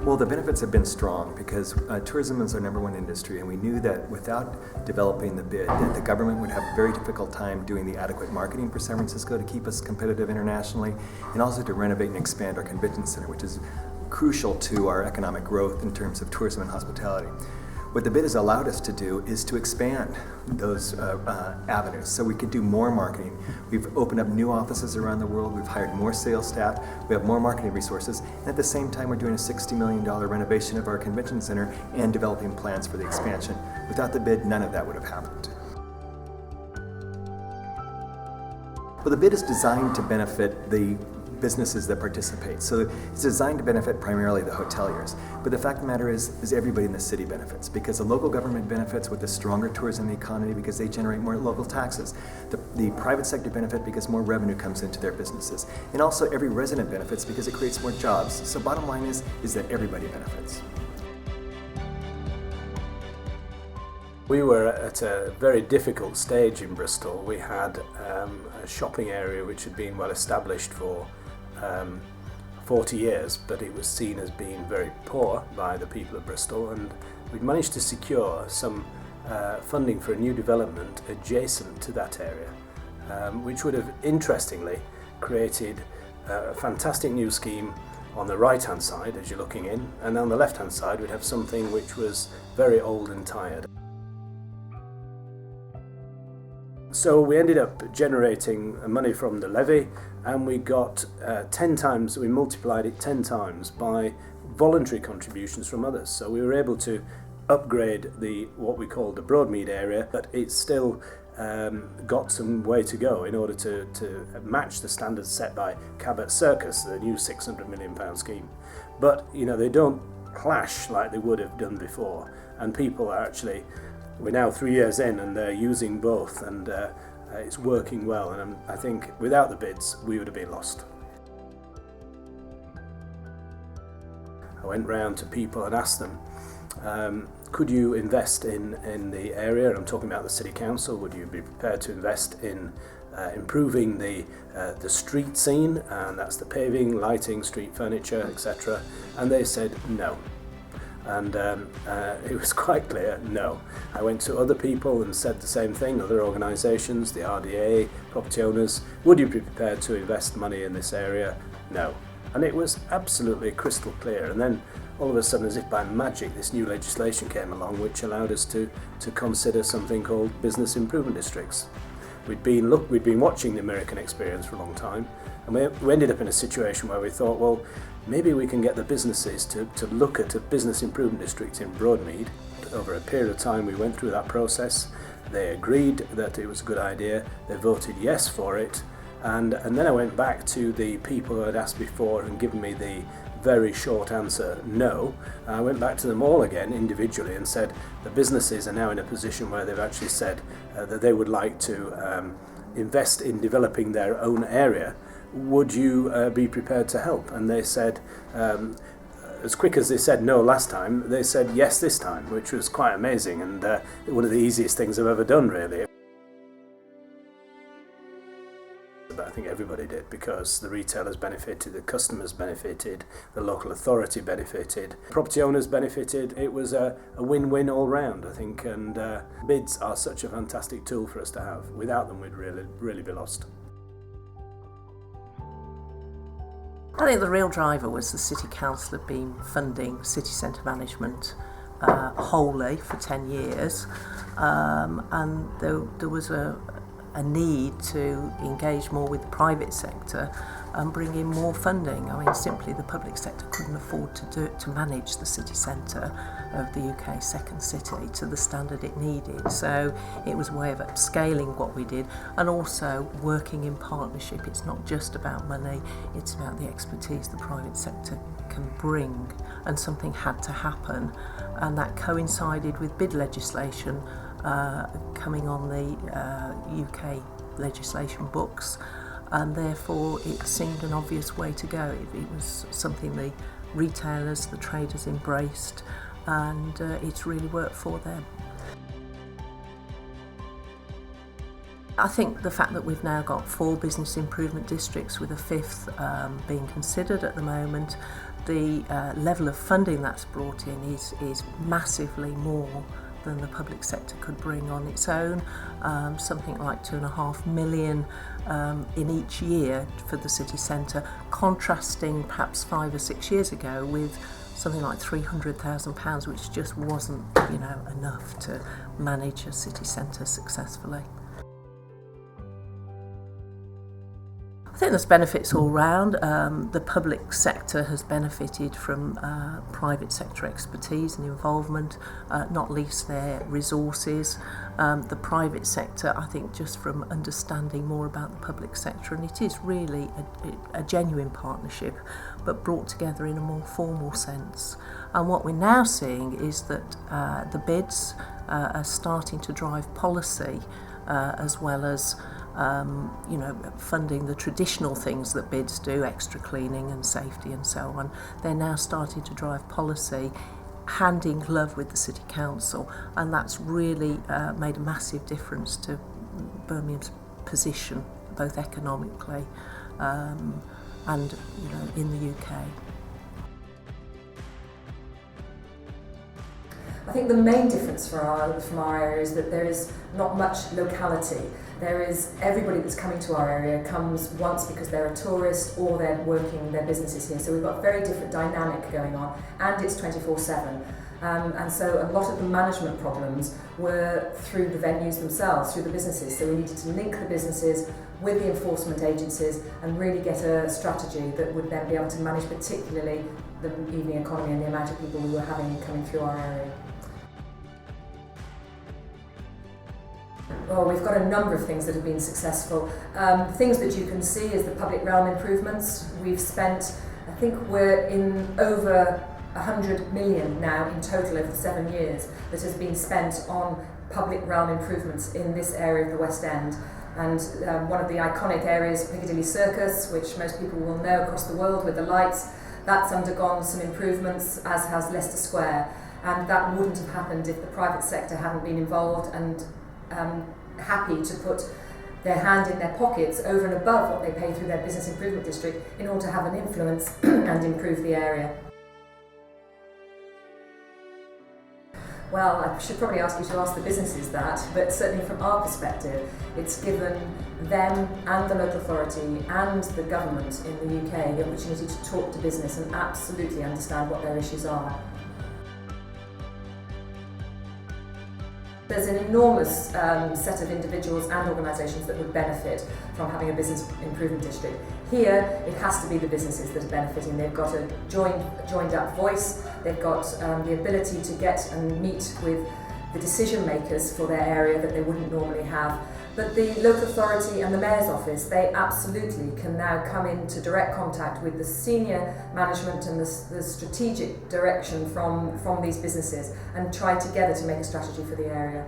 Well, the benefits have been strong because tourism is our number one industry, and we knew that without developing the bid, that the government would have a very difficult time doing the adequate marketing for San Francisco to keep us competitive internationally, and also to renovate and expand our convention center, which is crucial to our economic growth in terms of tourism and hospitality. What the bid has allowed us to do is to expand those avenues so we could do more marketing. We've opened up new offices around the world, we've hired more sales staff, we have more marketing resources, and at the same time we're doing a $60 million renovation of our convention center and developing plans for the expansion. Without the bid, none of that would have happened. Well, the bid is designed to benefit the businesses that participate. So it's designed to benefit primarily the hoteliers. But the fact of the matter is everybody in the city benefits, because the local government benefits with a stronger tourism economy because they generate more local taxes. The private sector benefit because more revenue comes into their businesses. And also every resident benefits because it creates more jobs. So bottom line is that everybody benefits. We were at a very difficult stage in Bristol. We had a shopping area which had been well established for 40 years, but it was seen as being very poor by the people of Bristol, and we'd managed to secure some funding for a new development adjacent to that area, which would have interestingly created a fantastic new scheme on the right hand side as you're looking in, and on the left hand side we'd have something which was very old and tired. So we ended up generating money from the levy, and we got 10 times, we multiplied it 10 times by voluntary contributions from others. So we were able to upgrade what we call the Broadmead area, but it's still got some way to go in order to match the standards set by Cabot Circus, the new £600 million scheme. But you know, they don't clash like they would have done before, and people are actually, we're now 3 years in and they're using both, and it's working well, and I think without the bids we would have been lost. I went round to people and asked them, could you invest in the area? I'm talking about the City Council. Would you be prepared to invest in improving the street scene, and that's the paving, lighting, street furniture, etc. And they said no. And it was quite clear, no. I went to other people and said the same thing, other organisations, the RDA, property owners, would you be prepared to invest money in this area? No. And it was absolutely crystal clear. And then all of a sudden, as if by magic, this new legislation came along which allowed us to consider something called business improvement districts. We'd been watching the American experience for a long time, and we ended up in a situation where we thought, well, maybe we can get the businesses to look at a business improvement district in Broadmead. Over a period of time we went through that process. They agreed that it was a good idea, they voted yes for it, and then I went back to the people who had asked before and given me the very short answer, no. I went back to them all again individually and said the businesses are now in a position where they've actually said that they would like to invest in developing their own area. Would you be prepared to help? And they said, as quick as they said no last time, they said yes this time, which was quite amazing, and one of the easiest things I've ever done, really. But I think everybody did, because the retailers benefited, the customers benefited, the local authority benefited, property owners benefited. It was a win-win all round, I think, and bids are such a fantastic tool for us to have. Without them we'd really be lost. I think the real driver was the City Council had been funding city centre management wholly for 10 years, and there was a need to engage more with the private sector and bring in more funding. I mean, simply the public sector couldn't afford to manage the city centre of the UK's second city to the standard it needed. So it was a way of upscaling what we did, and also working in partnership. It's not just about money, it's about the expertise the private sector can bring, and something had to happen, and that coincided with bid legislation coming on the UK legislation books, and therefore it seemed an obvious way to go. It was something the retailers, the traders embraced, and it's really worked for them. I think the fact that we've now got 4 business improvement districts with a 5th being considered at the moment the level of funding that's brought in is massively more than the public sector could bring on its own. Something like £2.5 million in each year for the city centre, contrasting perhaps 5 or 6 years ago with something like £300,000, which just wasn't, enough to manage a city centre successfully. I think there's benefits all round. The public sector has benefited from private sector expertise and involvement, not least their resources. The private sector, I think, just from understanding more about the public sector, and it is really a genuine partnership, but brought together in a more formal sense. And what we're now seeing is that the bids are starting to drive policy as well as funding the traditional things that bids do, extra cleaning and safety and so on. They're now starting to drive policy hand in glove with the City Council, and that's really made a massive difference to Birmingham's position, both economically and in the UK. I think the main difference from our area is that there is not much locality. There is everybody that's coming to our area comes once because they're a tourist or they're working their businesses here. So we've got a very different dynamic going on, and it's 24/7. And so a lot of the management problems were through the venues themselves, through the businesses. So we needed to link the businesses with the enforcement agencies and really get a strategy that would then be able to manage particularly the evening economy and the amount of people we were having coming through our area. Well, we've got a number of things that have been successful. Things that you can see is the public realm improvements. We've spent, I think we're in over 100 million now in total over 7 years that has been spent on public realm improvements in this area of the West End. And one of the iconic areas, Piccadilly Circus, which most people will know across the world with the lights, that's undergone some improvements, as has Leicester Square. And that wouldn't have happened if the private sector hadn't been involved and happy to put their hand in their pockets over and above what they pay through their business improvement district in order to have an influence and improve the area. Well, I should probably ask you to ask the businesses that, but certainly from our perspective, it's given them and the local authority and the government in the UK the opportunity to talk to business and absolutely understand what their issues are. There's an enormous set of individuals and organisations that would benefit from having a business improvement district. Here, it has to be the businesses that are benefiting. They've got a joined up voice, they've got the ability to get and meet with the decision makers for their area that they wouldn't normally have. But the local authority and the Mayor's office, they absolutely can now come into direct contact with the senior management and the strategic direction from these businesses and try together to make a strategy for the area.